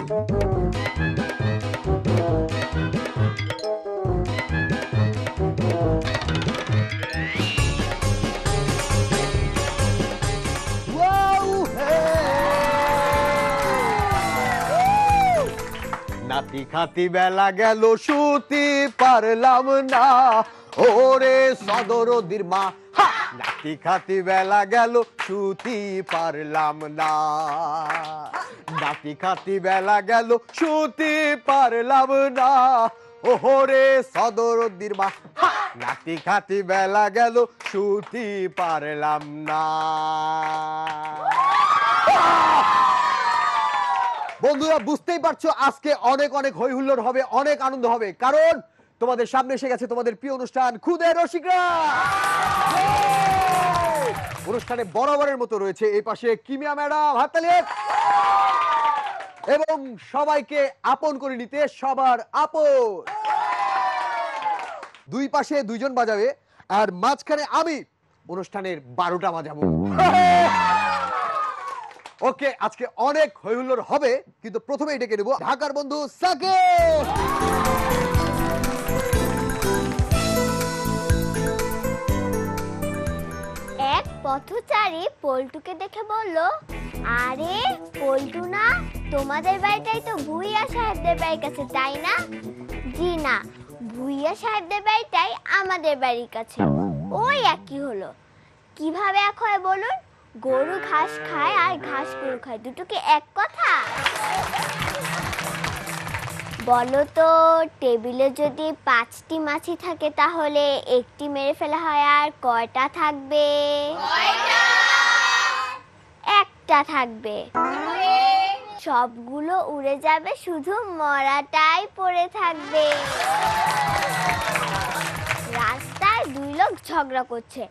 নাতি খাতি বেলা গেল শুতি পারলাম না ওরে সদরদির মা নাতি খাতি বেলা গেল শুতি পারলাম না নাতি খাতি বেলা গেল শুতি পারলাম না ওরে সদরদির মা নাতি খাতি বেলা গেল শুতি পারলাম না। বন্ধুরা বুঝতেই পারছো আজকে অনেক অনেক হই হুল্লোড় হবে, অনেক আনন্দ হবে, কারণ তোমাদের সামনে এসে গেছে তোমাদের প্রিয় অনুষ্ঠান খুদে রসিকরা। অনুষ্ঠানে বরাবরের মতো রয়েছে এই পাশে কিমিয়া ম্যাডাম, হাততালি, এবং সবাইকে আপন করে নিতে সবার আপন। দুই পাশে দুইজন বাজাবে আর মাঝখানে আমি অনুষ্ঠানের 12টা বাজাবো। ওকে, আজকে অনেক হই হুল্লোড় হবে, কিন্তু প্রথমেই ডেকে নেব ঢাকার বন্ধু সাকিব। এক পথচারী পল্টুকে দেখে বলল, আরে পল্টু না, তোমাদের বাড়িটাই তো ভুইয়া সাহেবদের বাড়ির কাছে, তাই না? জি না, ভুইয়া সাহেবদের বাড়িটাই আমাদের বাড়ির কাছে। ওই একই হলো। কিভাবে এক হয় বলুন? গরু ঘাস খায় আর ঘাস গরু খায়, দুটো কি এক কথা? বলো তো, টেবিলে যদি 5টি মাছি থাকে তাহলে একটি মেরে ফেলা হয় আর কয়টা থাকবে? একটা থাকবে। সবগুলো উড়ে যাবে, শুধু মরাটাই পড়ে থাকবে। রাস্তায় দুই লোক ঝগড়া করছে,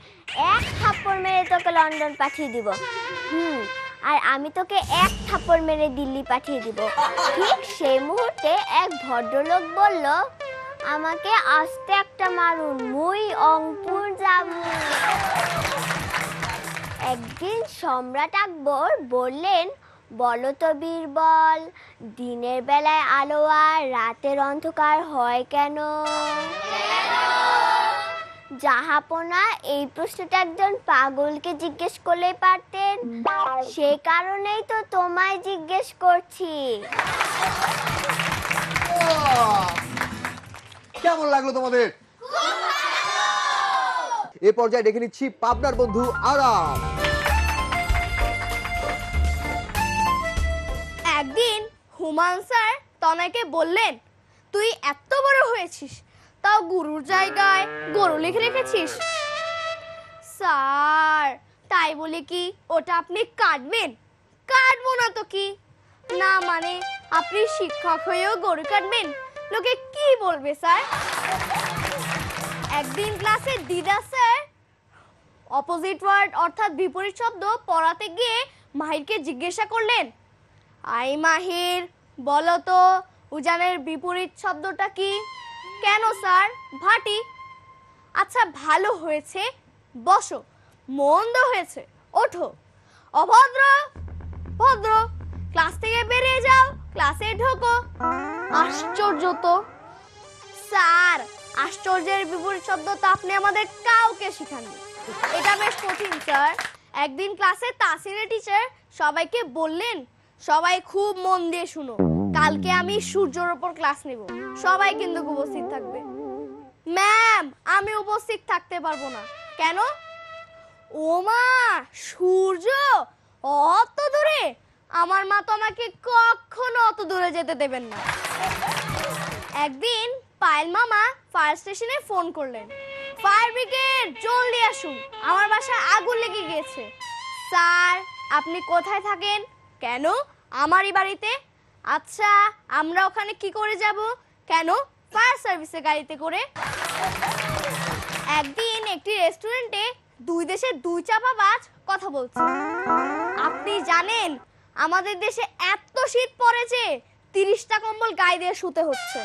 এক থাপ্পড় মেরে তোকে লন্ডন পাঠিয়ে দিব, আর আমি তোকে এক থাপ্পড় মেরে দিল্লি পাঠিয়ে দিব। ঠিক সেই মুহূর্তে এক ভদ্রলোক বলল, আমাকে আস্তে একটা মারুন, মুই অঙ্কুর যাবো। একদিন সম্রাট আকবর বললেন, বলো তো বীরবল, দিনের বেলায় আলো আর রাতের অন্ধকার হয় কেন? জাহাপনা, এই প্রশ্নটা একজন পাগলকে জিজ্ঞেস করলে পারতেন, সে কারণেই তো তোমায় জিজ্ঞেস করছি। কেমন লাগলো তোমাদের? এ পর্যায়ে ডেকে নিচ্ছি পাবনার বন্ধু আরাম। একদিন হুমায়ুন স্যার তনয়কে বললেন, তুই এত বড় হয়েছিস, তাও গুরুর জায়গায় গরু লিখে রেখেছিস। স্যার, তাই বলে কি ওটা আপনি কাটবেন? কাটবো না তো কি? না মানে আপনি শিক্ষক হয়েও গরু কাটবেন? লোকে কি বলবে স্যার? একদিন ক্লাসে দিদা স্যার অপোজিট ওয়ার্ড অর্থাৎ বিপরীত শব্দ পড়াতে গিয়ে মাহিরকে জিজ্ঞাসা করলেন, আই মাহির, বলো তো উজানের বিপরীত শব্দটা কি? কেন স্যার? ভাটি। আচ্ছা, ভালো হয়েছে বসো, মন্দ হয়েছে ওঠো, অভদ্র ভদ্র, ক্লাস থেকে বেরিয়ে যাও, ক্লাসে ঢোকো। আশ্চর্য তো স্যার, আশ্চর্যের বিপরীত শব্দ তো আপনি আমাদের কাউকে শিখাননি, এটা বেশ কঠিন স্যার। একদিন ক্লাসে তাসিনের টিচার সবাইকে বললেন, সবাই খুব মন দিয়ে শুনো, কালকে আমি সূর্যের উপর ক্লাস নেব, সবাই কিন্তু উপস্থিত থাকবে। ম্যাম, আমি উপস্থিত থাকতে পারবো না। কেন? ওমা, সূর্য অত দূরে? আমার মা তো আমাকে কখনো অত দূরে যেতে দেবেন না। একদিন পায়েল মামা ফায়ার স্টেশনে ফোন করলেন, ফায়ার ব্রিগেড জলদি আসুন, আমার বাসায় আগুন লেগে গিয়েছে। স্যার, আপনি কোথায় থাকেন? কেন? আমারই বাড়িতে। আচ্ছা, আমরা ওখানে কি করে যাব? কেন? ফায়ার সার্ভিসের গাড়িতে করে। একদিন একটি রেস্টুরেন্টে দুই দেশের দুই চাপাবাজ কথা বলছে। আপনি জানেন আমাদের দেশে এত শীত পড়েছে 30টা কম্বল গায়ে দিয়ে শুতে হচ্ছে।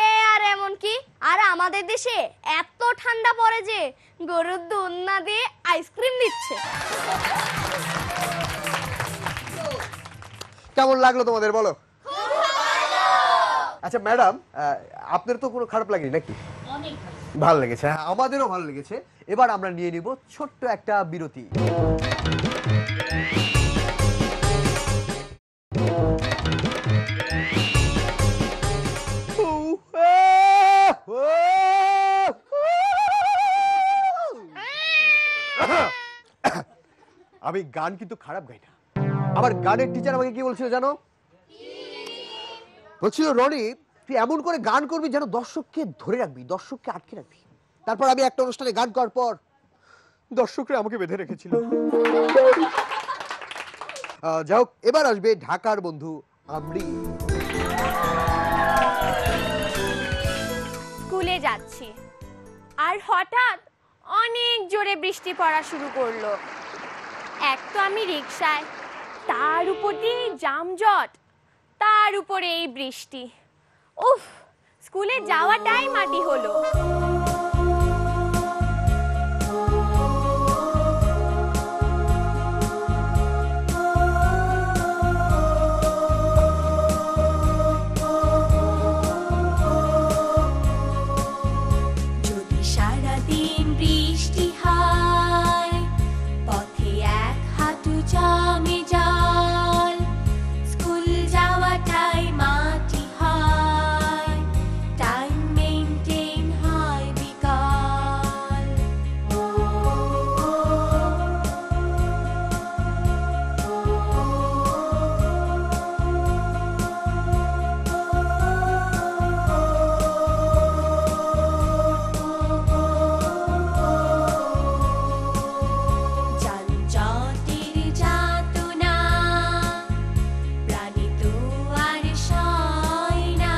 এ আর এমন কি? আর আমাদের দেশে এত ঠান্ডা পড়ে যে গরুর দুধ না দিয়ে আইসক্রিম দিচ্ছে। কেমন লাগলো তোমাদের বলো? আচ্ছা ম্যাডাম, আপনার তো কোনো খারাপ লাগেনি নাকি? অনেক ভালো লেগেছে। হ্যাঁ, আমাদেরও ভালো লেগেছে। এবার আমরা নিয়ে নিব ছোট্ট একটা বিরতি। আমি গান কিন্তু খারাপ গাই না। আমার গানের টিচার আমাকে কি বলছিল জানো? বলছিল রনি, তুই এমন করে গান করবি যেন দর্শককে ধরে রাখবি, দর্শককে আটকে রাখবি। তারপর আমি একটা অনুষ্ঠানে গান করার পর দর্শকরা আমাকে বেঁধে রেখেছিল। যাই হোক, এবার আসবে ঢাকার বন্ধু আমরি। স্কুলে যাচ্ছি আর হঠাৎ অনেক জোরে বৃষ্টি পড়া শুরু করলো। এক তো আমি রিকশায়, তার উপর দিয়ে যানজট, তার উপরে এই বৃষ্টি। উফ, স্কুলে যাওয়াটাই মাটি হলো। যদি সারাদিন বৃষ্টি হয়, পথে এক হাঁটু জমে জল, স্কুল যাওয়াটাই মাটি হয়, টাইম মেইনটেইন হয় বিকল। যানজটের যাতনা প্রাণী তো আর সয় না,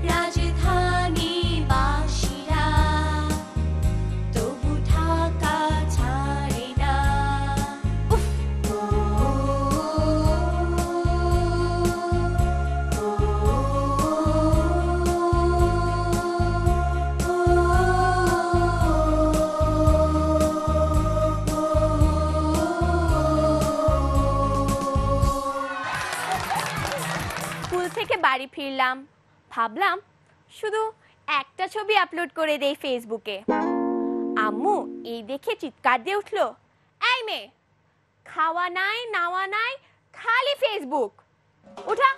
রাজধানী বাসীরা তবু ঢাকা ছাড়ে না। উফ, স্কুল থেকে বাড়ি ফিরলাম, ভাবলাম শুধু একটা ছবি আপলোড করে দেই ফেসবুকে। আম্মু এই দেখে চিৎকার দিয়ে উঠলো, এই মেয়ে, খাওয়া নাই নাওয়া নাই, খালি ফেসবুক, উঠা।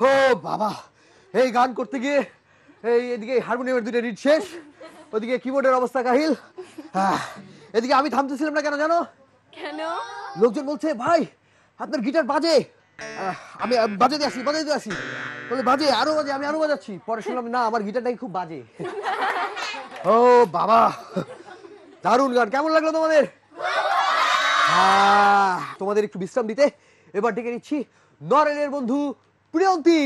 ও বাবা, এই গান করতে গিয়ে এদিকে হারমোনিয়ামের দুটো রিড শেষ, ওদিকে কিবোর্ডের অবস্থা কাহিল। এদিকে আমি থামতেছিলাম না কেন জানো? কেন? লোকজন বলছে ভাই আপনার গিটার বাজে। আমি বাজাতে আসি বলে বাজে, আরো বাজে, আমি আরো বাজাচ্ছি। পরে শুনলাম না, আমার গিটারটাই খুব বাজে। ও বাবা, দারুণ গান। কেমন লাগলো তোমাদের? তোমাদের একটু বিশ্রাম দিতে এবার ডেকে নিচ্ছি নরেনের বন্ধু প্রিয়ন্তী।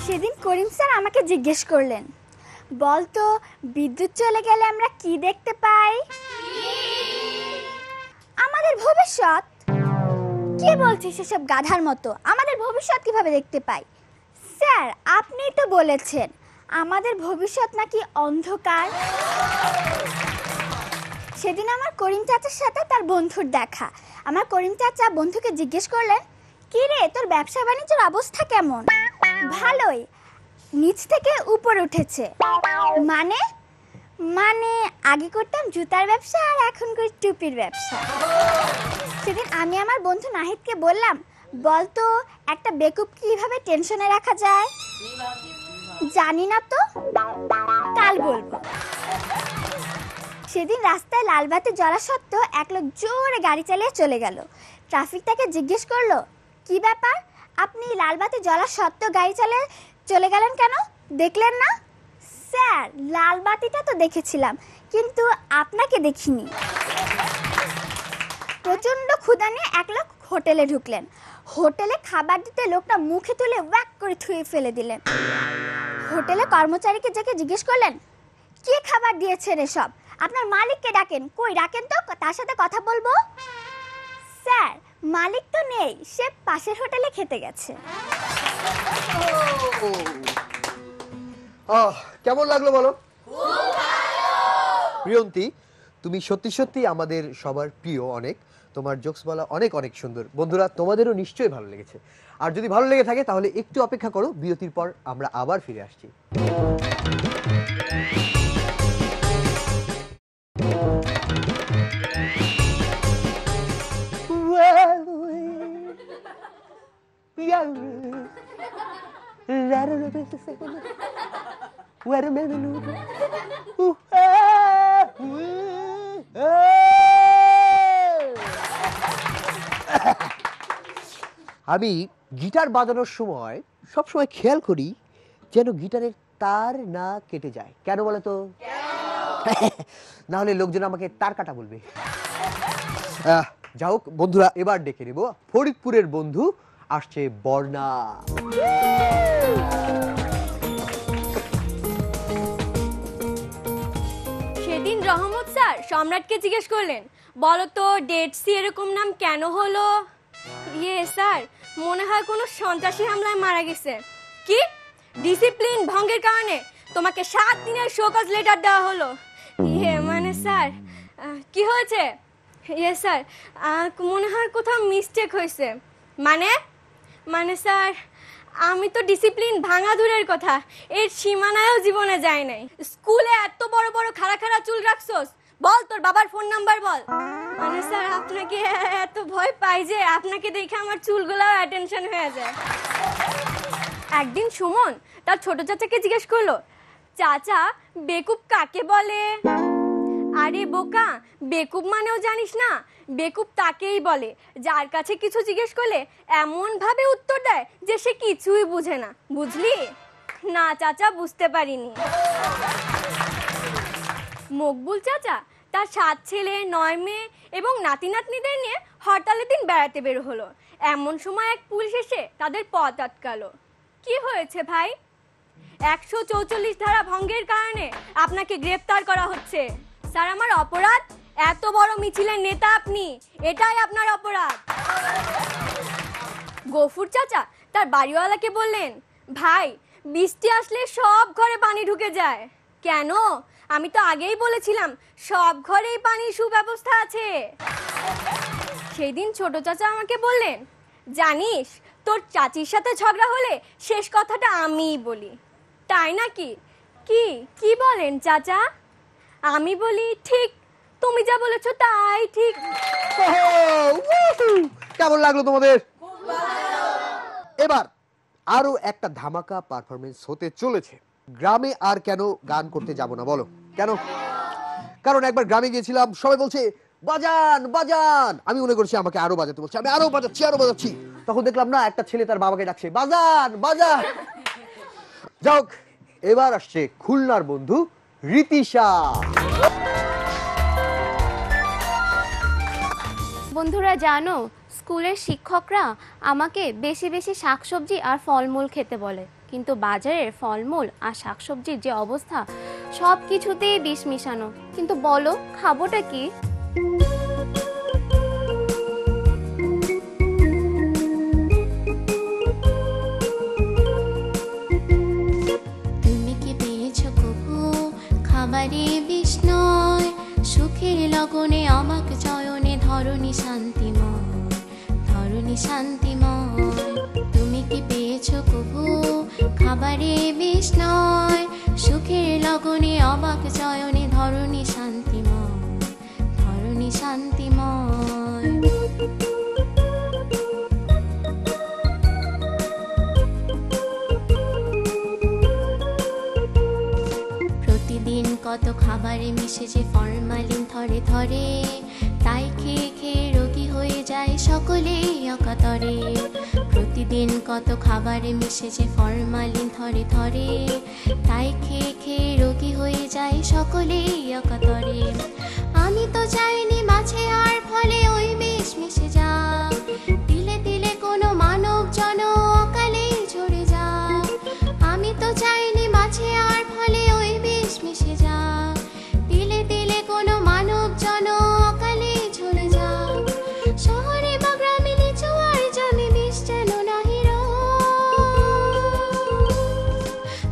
সেদিন করিম স্যার আমাকে জিজ্ঞেস করলেন, বলতো বিদ্যুৎ চলে গেলে আমরা কি দেখতে পাই? আমাদের ভবিষ্যৎ। কি বলছিস সেসব গাধার মতো? আমাদের ভবিষ্যৎ কিভাবে দেখতে পাই? স্যার আপনিই তো বলেছেন আমাদের ভবিষ্যৎ নাকি অন্ধকার। সেদিন আমার করিম চাচার সাথে তার বন্ধুর দেখা। আমার করিম চাচা বন্ধুকে জিজ্ঞেস করলেন, কি রে তোর ব্যবসা বাণিজ্যের অবস্থা কেমন? ভালোই, নিচ থেকে উপরে উঠেছে। মানে মানে আগে করতাম জুতার ব্যবসা আর এখন করি টুপির ব্যবসা। সেদিন আমি আমার বন্ধু নাহিদকে বললাম, বলতো একটা বেকুব কিভাবে টেনশনে রাখা যায়? জানি না তো, কাল বলবো। সেদিন রাস্তায় লাল বাতি জ্বলা সত্ত্বেও এক লোক জোরে গাড়ি চালিয়ে চলে গেল। ট্রাফিক তাকে জিজ্ঞেস করলো, কি ব্যাপার, আপনি লাল বাতি জ্বলা সত্ত্বেও গাড়ি চালিয়ে চলে গেলেন কেন? দেখলেন না? স্যার লাল বাতিটা তো দেখেছিলাম, কিন্তু আপনাকে দেখিনি। প্রচন্ড ক্ষুধা নিয়ে এক লোক হোটেলে ঢুকলেন। হোটেলে খাবার দিতে লোকটা মুখে তুলে ওয়াক করে থুয়ে ফেলে দিলেন। হোটেলে কর্মচারীকে যাকে জিজ্ঞেস করলেন, কে খাবার দিয়েছেন এসব? আপনার মালিককে ডাকেন। কই ডাকেন তো, তার সাথে কথা বলবো। স্যার মালিক তো নেই, সে পাশের হোটেলে খেতে গেছে। কেমন লাগলো বলো? প্রিয়ন্তী, তুমি সত্যি সত্যি আমাদের সবার প্রিয়। অনেক, তোমার জোকস বলা অনেক অনেক সুন্দর। বন্ধুরা তোমাদেরও নিশ্চয়ই ভালো লেগেছে। আর যদি ভালো লেগে থাকে তাহলে একটু অপেক্ষা করো, বিরতির পর আমরা আবার ফিরে আসছি। আমি গিটার বাজানোর সময় সবসময় খেয়াল করি যেন গিটারের তার না কেটে যায়। কেন বলে তো? না হলে লোকজন আমাকে তার কাটা বলবে। যাই হোক বন্ধুরা, এবার ডেকে নেব ফরিদপুরের বন্ধু, আসছে বর্ণা। সেদিন রহমত স্যার সম্রাটকে জিজ্ঞেস করলেন, বলো তো ডেড সি এরকম নাম কেন হলো? ইয়ে স্যার, মনে হয় কোনো সন্ত্রাসী হামলায় মারা গেছে। কি? ডিসিপ্লিন ভঙ্গের কারণে তোমাকে 7 দিনের শোকজ লেটার দেওয়া হলো। ইয়ে মানে স্যার, কি হয়েছে? ইয়ে স্যার, মনে হয় কোথাও মিস্টেক হয়েছে। মানে স্যার, আমি তো ডিসিপ্লিন ভাঙা দূরের কথা, এর সীমানায়ও জীবনে যায় নাই। স্কুলে এত বড় বড় খাড়া খাড়া চুল রাখছোস, বল তোর বাবার ফোন নাম্বার বল। মানে স্যার, আপনাকে এত ভয় পাই যে আপনাকে দেখে আমার চুলগুলাও অ্যাটেনশন হয়ে যায়। একদিন সুমন তার ছোট চাচাকে জিজ্ঞেস করলো, চাচা বেকুব কাকে বলে? আরে বোকা, বেকুব মানেও জানিস না? বেকুব তাকেই বলে যার কাছে কিছু জিজ্ঞেস করলে এমন ভাবে উত্তর দেয় যে সে কিছুই বুঝে না। বুঝলি? না চাচা, বুঝতে পারিনি। মকবুল চাচা তার 7 ছেলে 9 মেয়ে এবং নাতি নাতনিদের নিয়ে হরতালের দিন বেড়াতে বের হলো। এমন সময় এক পুলিশ এসে তাদের পথ আটকালো। কি হয়েছে ভাই? 144 ধারা ভঙ্গের কারণে আপনাকে গ্রেফতার করা হচ্ছে। স্যার, আমার অপরাধ? এত বড় মিছিলের নেতা আপনি, এটাই আপনার অপরাধ। গফুর চাচা তার বাড়িওয়ালাকে বললেন, ভাই বৃষ্টি আসলে সব ঘরে পানি ঢুকে যায়। কেন? আমি তো আগেই বলেছিলাম সব ঘরেই পানির সুব্যবস্থা আছে। সেই দিন ছোট চাচা আমাকে বললেন, জানিস তোর চাচির সাথে ঝগড়া হলে শেষ কথাটা আমিই বলি। তাই নাকি? কি কি বলেন চাচা? আমি বলি, ঠিক তুমি যা বলেছো তাই ঠিক। কেমন লাগলো তোমাদের? এবার আরো একটা ধামাকা পারফরমেন্স হতে চলেছে। গ্রামে আর কেন গান করতে যাব না বলো? কেন? কারণ একবার গ্রামে গিয়েছিলাম, সবাই বলছে বাজান বাজান, আমি মনে করছি আমাকে আরো বাজাতে বলছে, আমি আরো বাজাচ্ছি। তখন দেখলাম না, একটা ছেলে তার বাবাকে ডাকছে বাজান বাজান। যাক, এবার আসছে খুলনার বন্ধু রীতিশা। বন্ধুরা জানো, স্কুলের শিক্ষকরা আমাকে বেশি বেশি শাকসবজি আর ফলমূল খেতে বলে, কিন্তু বাজারের ফলমূল আর শাকসবজির যে অবস্থা, সব কিছুতেই বিষ মিশানো। কিন্তু বলো, খাবোটা কি? তুমি কি পেয়েছো কবু খাবারে বিষ নয়, সুখের লগনে আমাকে চয়নে ধরণী শান্তিময়, ধরণী শান্তিময়। তুমি কি পেয়েছো কবু খাবারে বিষ নয়, সুখের লগনে আমাকে চয়নে ধরণী শান্তিময়, ধরণী শান্তিময়। প্রতিদিন কত খাবারে মিশে যে ফরমালিন থরে থরে, তাই খেয়ে খেয়ে রোগী হয়ে যায় সকলেই অকাতরে। প্রতিদিন কত খাবারে মিশে যে ফরমালিন থরে থরে, তাই খেয়ে খেয়ে রোগী হয়ে যায় সকলেই অকাতরে। আমি তো চাইনি মাছে আর ফলে ওই বিষ মিশে যাক, তিলে তিলে কোনো মানব জন অকালেই ঝরে যাক। আমি তো চাইনি মাছে আর ফলে ওই বিষ মিশে যাক, তিলে তিলে কোনো মানব জন অকালেই ঝরে যাক। শহরে বা গ্রামে নিচু আর জমি বিষ যেন নাহি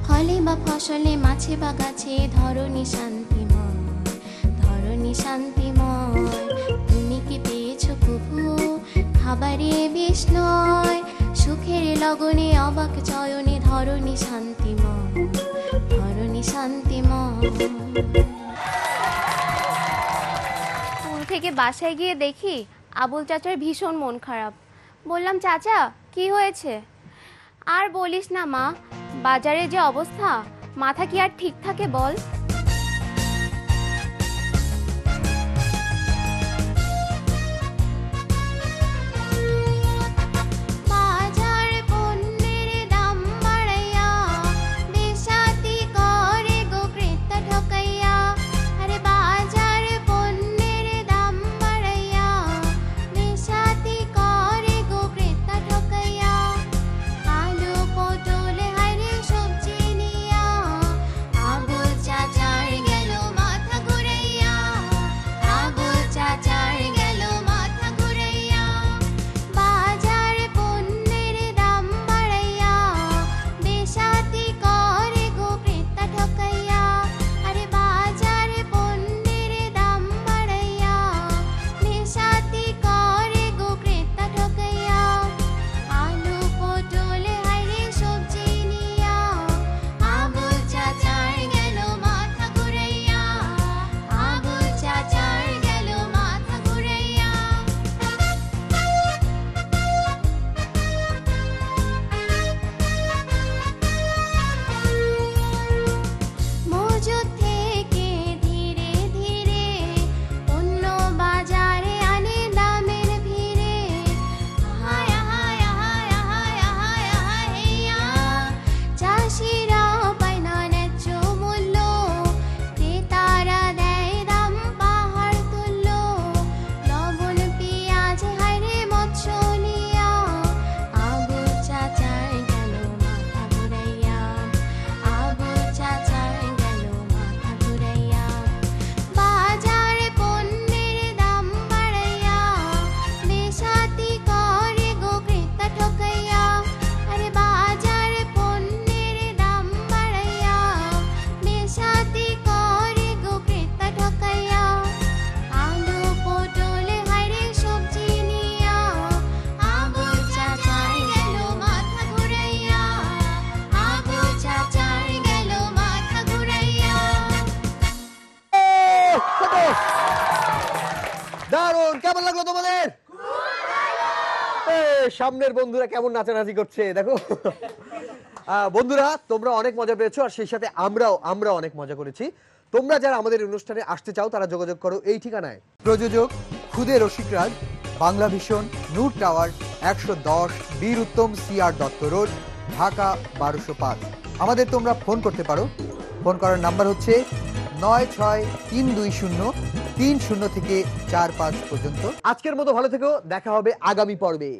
ফলে বা ফসলে মাছে বা গাছে ধরণী শান্তিময়, ধরণী শান্তিময়। তুমি কি পেয়েছো কবু খাবারে বিষ নয়, সুখের লগনে অবাক চয়নে ধরণী শান্তিময়, ধরণী শান্তিময়। স্কুল থেকে বাসায় গিয়ে দেখি আবুল চাচার ভীষণ মন খারাপ। বললাম, চাচা কি হয়েছে? আর বলিস না মা, বাজারে যে অবস্থা, মাথা কি আর ঠিক থাকে বল? বাজার পণ্যের দাম বাড়াইয়া, বেশাতি করে গো ক্রেতা ঠকাইয়া। আরে বাজার পণ্যের দাম বাড়াইয়া, বেশাতি করে গো ক্রেতা ঠকাইয়া। আলু পটল হাইরে সবজি নিয়া, আবুল চাচা দারুণ, কেমন লাগলো তোমাদের? সামনের বন্ধুরা কেমন নাচানাচি করছে দেখো। বন্ধুরা তোমরা অনেক মজা পেয়েছো, আর সেই সাথে আমরা অনেক মজা করেছি। তোমরা যারা আমাদের অনুষ্ঠানে আসতে চাও তারা যোগাযোগ করো এই ঠিকানায়। প্রযোজক খুদে রসিকরাজ, বাংলা ভিশন, নূর টাওয়ার, 110 বীর উত্তম CR দত্ত রোড, ঢাকা 1205। আমাদের তোমরা ফোন করতে পারো। ফোন করার নাম্বার হচ্ছে 963203 থেকে 45 পর্যন্ত। আজকের মতো ভালো থেকো, দেখা হবে আগামী পর্বে।